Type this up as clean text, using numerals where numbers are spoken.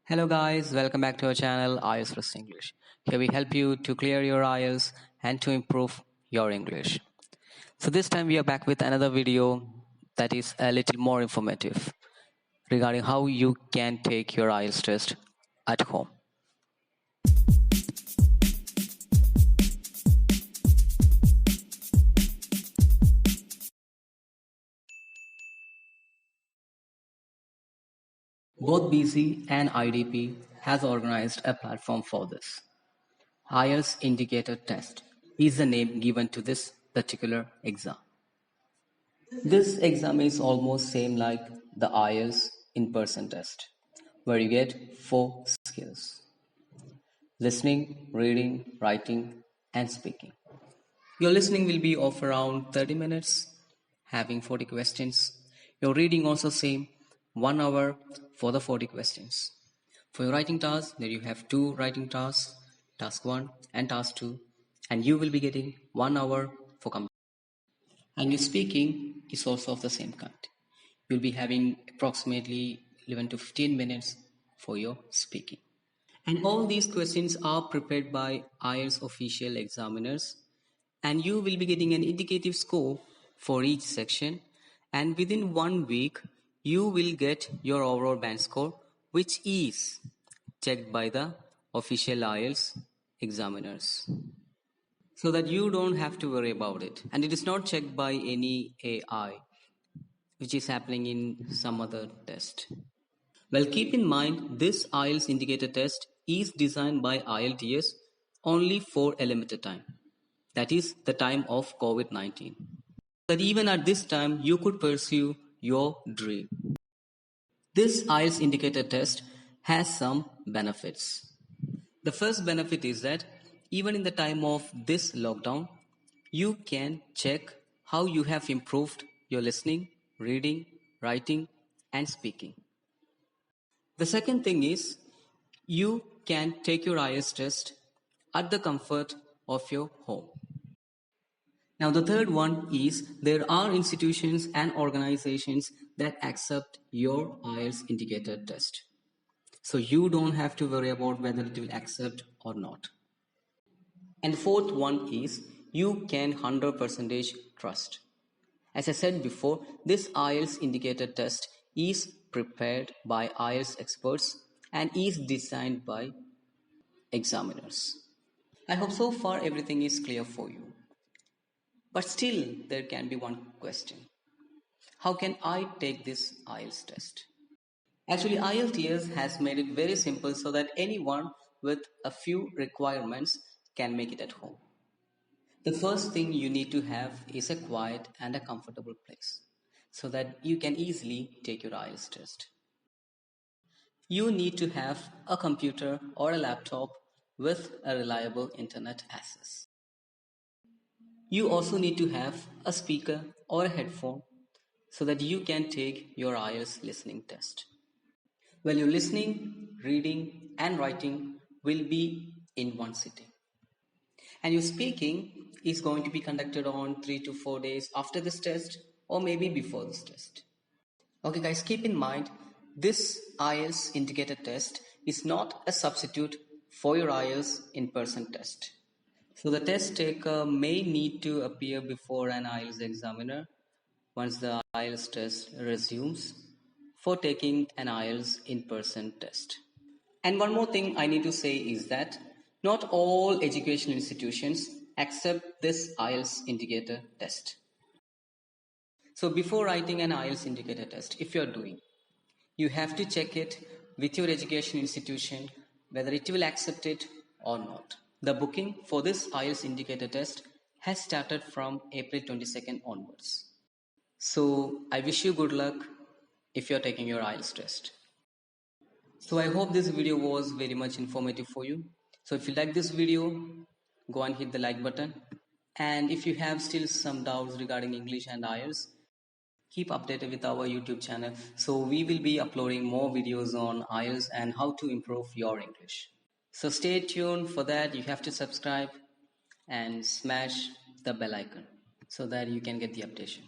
Hello guys, welcome back to our channel IELTS plus English. Here we help you to clear your IELTS and to improve your English. So this time we are back with another video that is a little more informative regarding how you can take your IELTS test at home. Both BC and IDP has organized a platform for this. IELTS Indicator Test is the name given to this particular exam. This exam is almost same like the IELTS in-person test, where you get 4 skills: listening, reading, writing, and speaking. Your listening will be of around 30 minutes, having 40 questions. Your reading also same, 1 hour for the 40 questions. For your writing task, there you have 2 writing tasks, task 1 and task 2, and you will be getting 1 hour for completion. And your speaking is also of the same kind. You'll be having approximately 11 to 15 minutes for your speaking. And all these questions are prepared by IELTS official examiners, and you will be getting an indicative score for each section, and within 1 week you will get your overall band score, which is checked by the official IELTS examiners, so that you don't have to worry about it. And it is not checked by any AI, which is happening in some other test. Well, keep in mind, this IELTS indicator test is designed by IELTS only for a limited time. That is the time of COVID-19. That even at this time, you could pursue your dream. This IELTS indicator test has some benefits. The first benefit is that even in the time of this lockdown, you can check how you have improved your listening, reading, writing, and speaking. The second thing is you can take your IELTS test at the comfort of your home. Now the third one is there are institutions and organizations that accept your IELTS indicator test. So you don't have to worry about whether it will accept or not. And the fourth one is you can 100% trust. As I said before, this IELTS indicator test is prepared by IELTS experts and is designed by examiners. I hope so far everything is clear for you. But still, there can be one question. How can I take this IELTS test? Actually, IELTS has made it very simple so that anyone with a few requirements can make it at home. The first thing you need to have is a quiet and a comfortable place so that you can easily take your IELTS test. You need to have a computer or a laptop with a reliable internet access. You also need to have a speaker or a headphone so that you can take your IELTS listening test. Well, your listening, reading, and writing will be in one sitting. And your speaking is going to be conducted on 3 to 4 days after this test or maybe before this test. Okay guys, keep in mind this IELTS indicator test is not a substitute for your IELTS in-person test. So the test taker may need to appear before an IELTS examiner once the IELTS test resumes for taking an IELTS in-person test. And one more thing I need to say is that not all educational institutions accept this IELTS indicator test. So before writing an IELTS indicator test, if you're doing, you have to check it with your education institution whether it will accept it or not. The booking for this IELTS indicator test has started from April 22nd onwards. So I wish you good luck if you're taking your IELTS test. So I hope this video was very much informative for you. So if you like this video, go and hit the like button. And if you have still some doubts regarding English and IELTS, keep updated with our YouTube channel. So we will be uploading more videos on IELTS and how to improve your English. So stay tuned for that. You have to subscribe and smash the bell icon so that you can get the updation.